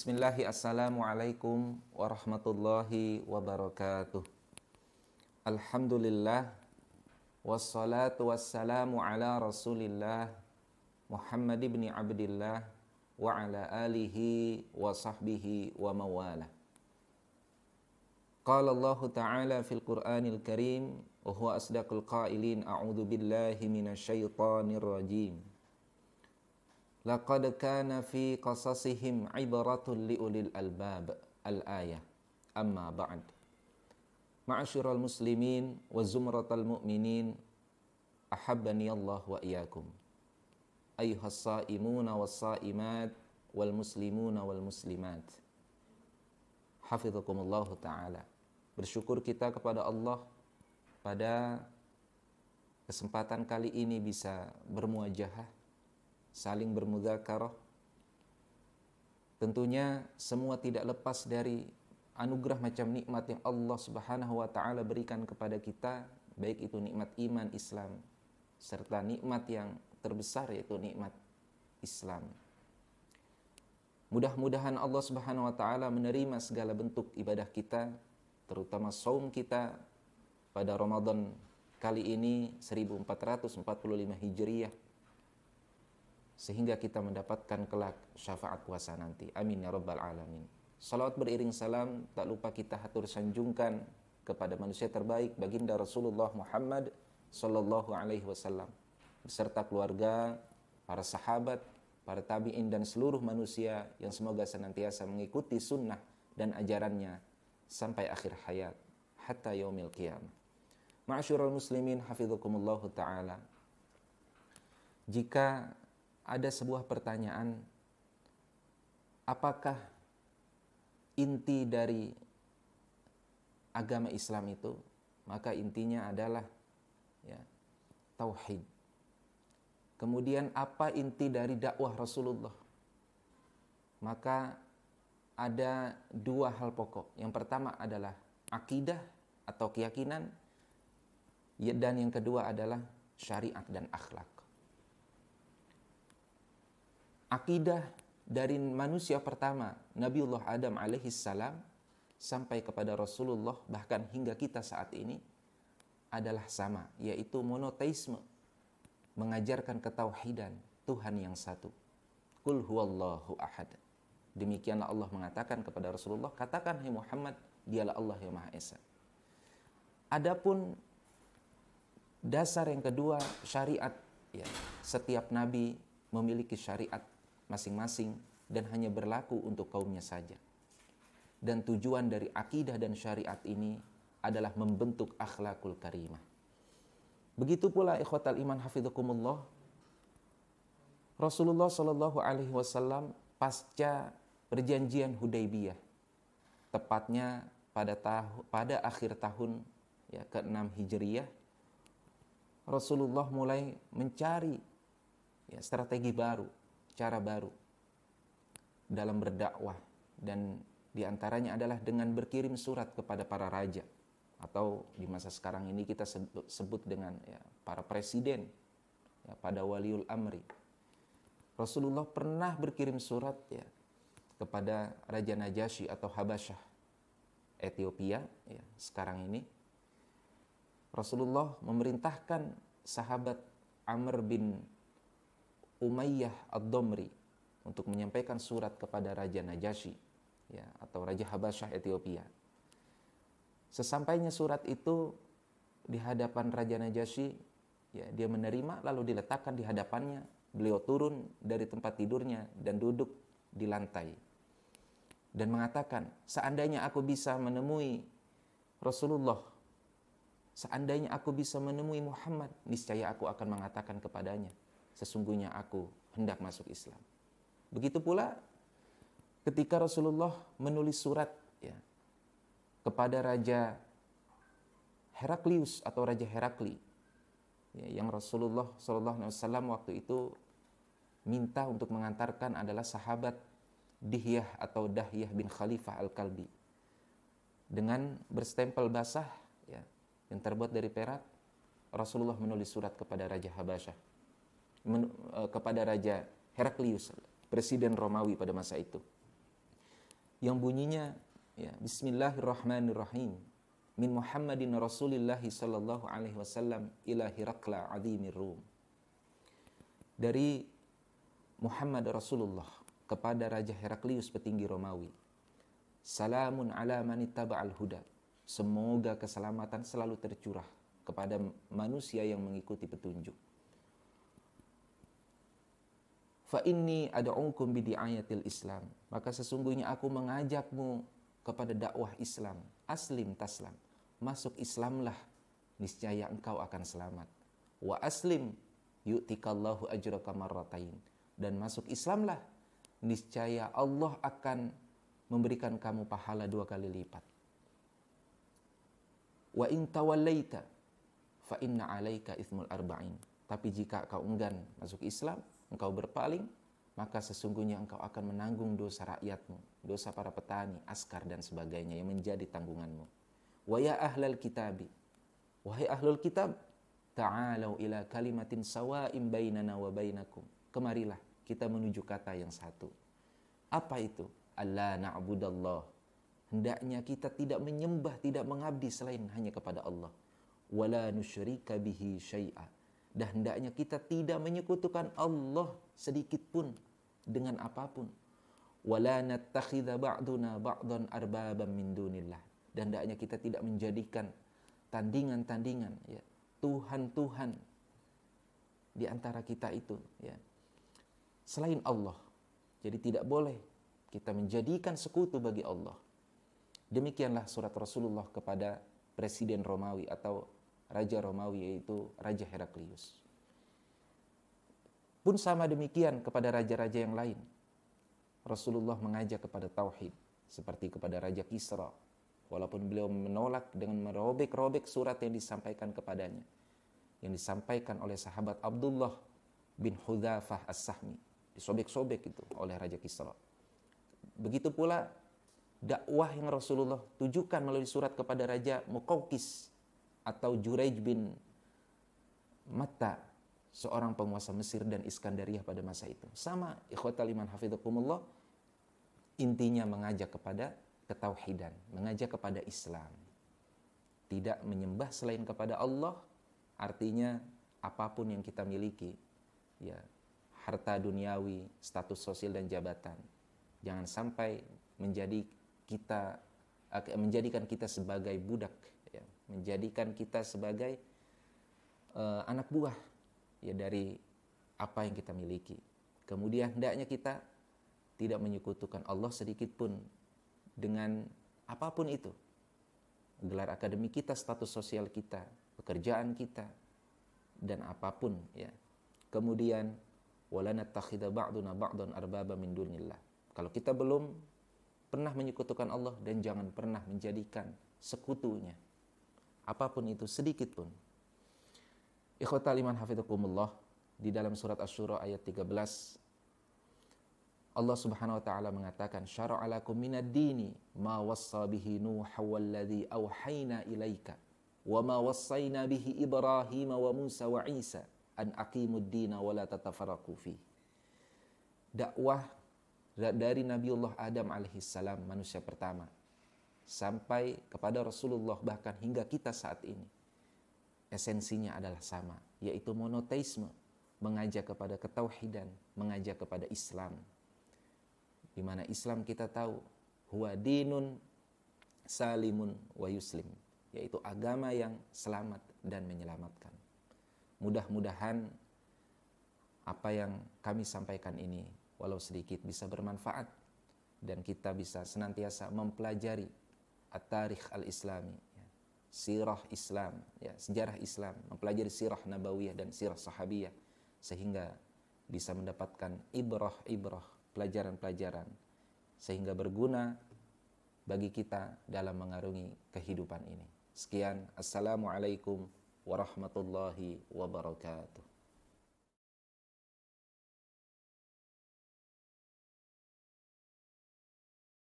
Bismillahi assalamualaikum warahmatullahi wabarakatuh. Alhamdulillah wassalatu wassalamu ala rasulillah Muhammad ibn Abdillah wa ala alihi wa sahbihi wa mawala. Qala Allah Ta'ala fil Qur'anil Karim wa huwa asdaqul qailin a'udzu billahi minasyaitonir rajim. Laqad kana fi qasasihim ibratun liulil albab. Al-ayah. Amma ba'd. Ma'asyiral muslimin wa zumratal mu'minin, ahabbani Allah wa iyyakum. Ayyuhas saimuna was saimat wal muslimuna wal muslimat. Hafizakumullah ta'ala. Bersyukur kita kepada Allah pada kesempatan kali ini bisa bermuajahah, saling bermudzakarah. Tentunya semua tidak lepas dari anugerah macam nikmat yang Allah Subhanahu wa taala berikan kepada kita, baik itu nikmat iman Islam serta nikmat yang terbesar yaitu nikmat Islam. Mudah-mudahan Allah Subhanahu wa taala menerima segala bentuk ibadah kita, terutama saum kita pada Ramadan kali ini 1445 Hijriah, sehingga kita mendapatkan kelak syafaat puasa nanti. Amin ya rabbal alamin. Salawat beriring salam tak lupa kita hatur sanjungkan kepada manusia terbaik, baginda Rasulullah Muhammad sallallahu alaihi wasallam beserta keluarga, para sahabat, para tabi'in dan seluruh manusia yang semoga senantiasa mengikuti sunnah dan ajarannya sampai akhir hayat hatta yaumil qiyamah. Ma'asyiral muslimin hafizakumullah taala. Jika ada sebuah pertanyaan, apakah inti dari agama Islam itu? Maka intinya adalah tauhid. Kemudian apa inti dari dakwah Rasulullah? Maka ada dua hal pokok. Yang pertama adalah akidah atau keyakinan, dan yang kedua adalah syariat dan akhlak. Akidah dari manusia pertama, Nabiullah Adam alaihissalam, sampai kepada Rasulullah, bahkan hingga kita saat ini, adalah sama, yaitu monoteisme, mengajarkan ketauhidan Tuhan yang satu. Qul huwallahu ahad. Demikianlah Allah mengatakan kepada Rasulullah, katakan hai Muhammad, dialah Allah yang Maha Esa. Adapun dasar yang kedua, syariat, setiap nabi memiliki syariat masing-masing dan hanya berlaku untuk kaumnya saja. Dan tujuan dari akidah dan syariat ini adalah membentuk akhlakul karimah. Begitu pula ikhwatal iman hafizakumullah, Rasulullah sallallahu alaihi wasallam pasca perjanjian Hudaybiyah, tepatnya pada akhir tahun ke-6 Hijriyah, Rasulullah mulai mencari strategi baru, cara baru dalam berdakwah, dan diantaranya adalah dengan berkirim surat kepada para raja, atau di masa sekarang ini kita sebut dengan para presiden, pada waliul amri. Rasulullah pernah berkirim surat kepada Raja Najasyi atau Habasyah, Ethiopia sekarang ini. Rasulullah memerintahkan sahabat Amr bin Umayyah ad-Damri untuk menyampaikan surat kepada Raja Najasyi atau Raja Habasyah Ethiopia. Sesampainya surat itu di hadapan Raja Najasyi, dia menerima lalu diletakkan di hadapannya. Beliau turun dari tempat tidurnya dan duduk di lantai dan mengatakan, seandainya aku bisa menemui Rasulullah, seandainya aku bisa menemui Muhammad, niscaya aku akan mengatakan kepadanya, sesungguhnya aku hendak masuk Islam. Begitu pula ketika Rasulullah menulis surat kepada Raja Heraklius atau Raja Herakli, yang Rasulullah SAW waktu itu minta untuk mengantarkan adalah sahabat Dihyah atau Dahyah bin Khalifah Al-Kalbi, dengan berstempel basah yang terbuat dari perak. Rasulullah menulis surat kepada Raja Habasyah, kepada Raja Heraklius, presiden Romawi pada masa itu. yang bunyinya ya, Bismillahirrahmanirrahim. Min Muhammadin Rasulillahi sallallahu alaihi wasallam ila Hirakla azimir Rum. Dari Muhammad Rasulullah kepada Raja Heraklius petinggi Romawi. Salamun ala man ittaba'al huda. Semoga keselamatan selalu tercurah kepada manusia yang mengikuti petunjuk. Fa inni ad'ukum bidi'ayatil Islam. Maka sesungguhnya aku mengajakmu kepada dakwah Islam. Aslim taslam. Masuk Islamlah, niscaya engkau akan selamat. Wa aslim yu'tikallahu ajraka marratain. Dan masuk Islamlah, niscaya Allah akan memberikan kamu pahala 2 kali lipat. Wa in tawallaita fa inna 'alaika itsmul arba'in. Tapi jika kau enggan masuk Islam, engkau berpaling, maka sesungguhnya engkau akan menanggung dosa rakyatmu, dosa para petani, askar dan sebagainya yang menjadi tanggunganmu. Wa ya ahlal kitabi, wahai ahlul kitab, ta'alau ila kalimatin sawa'im bainana wa bainakum. Kemarilah kita menuju kata yang satu. Apa itu? Allah na'budallah. Hendaknya kita tidak menyembah, tidak mengabdi selain hanya kepada Allah. Wala nusyrika bihi syai'a. Dan hendaknya kita tidak menyekutukan Allah sedikit pun dengan apapun. Wala nattakhidha ba'duna ba'dan arbaban min dunillah. Dan hendaknya kita tidak menjadikan tandingan-tandingan, ya, Tuhan-Tuhan di antara kita itu, ya, selain Allah. Jadi tidak boleh kita menjadikan sekutu bagi Allah. Demikianlah surat Rasulullah kepada Presiden Romawi atau Raja Romawi, yaitu Raja Heraklius. Pun sama demikian kepada raja-raja yang lain. Rasulullah mengajak kepada tauhid, seperti kepada Raja Kisra. Walaupun beliau menolak dengan merobek-robek surat yang disampaikan kepadanya, yang disampaikan oleh sahabat Abdullah bin Hudzafah As-Sahmi. Disobek-sobek itu oleh Raja Kisra. Begitu pula dakwah yang Rasulullah tujukan melalui surat kepada Raja Muqawqis atau Juraij bin Matta, seorang penguasa Mesir dan Iskandariyah pada masa itu. Sama, ikhwatal iman hafidhakumullah, intinya mengajak kepada ketauhidan, mengajak kepada Islam. Tidak menyembah selain kepada Allah, artinya apapun yang kita miliki, ya, harta duniawi, status sosial dan jabatan, jangan sampai menjadikan kita sebagai budak, ya, menjadikan kita sebagai anak buah, ya, dari apa yang kita miliki. Kemudian hendaknya kita tidak menyekutukan Allah sedikit pun dengan apapun itu. Gelar akademik kita, status sosial kita, pekerjaan kita, dan apapun, ya. Kemudian wala nattakhidha ba'duna ba'dan arbaba min dunillah. Kalau kita belum pernah menyekutukan Allah, dan jangan pernah menjadikan sekutunya apapun itu sedikit pun. Ikhwatal iman hafidhakumullah, di dalam surat Asy-Syura ayat 13 Allah Subhanahu wa taala mengatakan, syara'a lakum minad dini ma wassa bihi Nuha walladzi auhayna ilaika wa ma wassayna bihi Ibrahim wa Musa wa Isa an aqimud dina wa la tatafarraqu fi. Dakwah dari Nabiullah Adam alaihissalam, manusia pertama, sampai kepada Rasulullah, bahkan hingga kita saat ini, esensinya adalah sama, yaitu monoteisme, mengajak kepada ketauhidan, mengajak kepada Islam. Di mana Islam kita tahu huwa dinun salimun wa yuslim, yaitu agama yang selamat dan menyelamatkan. Mudah-mudahan apa yang kami sampaikan ini walau sedikit bisa bermanfaat, dan kita bisa senantiasa mempelajari at-tarikh al-islami, ya, sirah Islam, ya, sejarah Islam, mempelajari sirah nabawiyah dan sirah sahabiyah, sehingga bisa mendapatkan ibrah-ibrah, pelajaran-pelajaran, sehingga berguna bagi kita dalam mengarungi kehidupan ini. Sekian, assalamualaikum warahmatullahi wabarakatuh.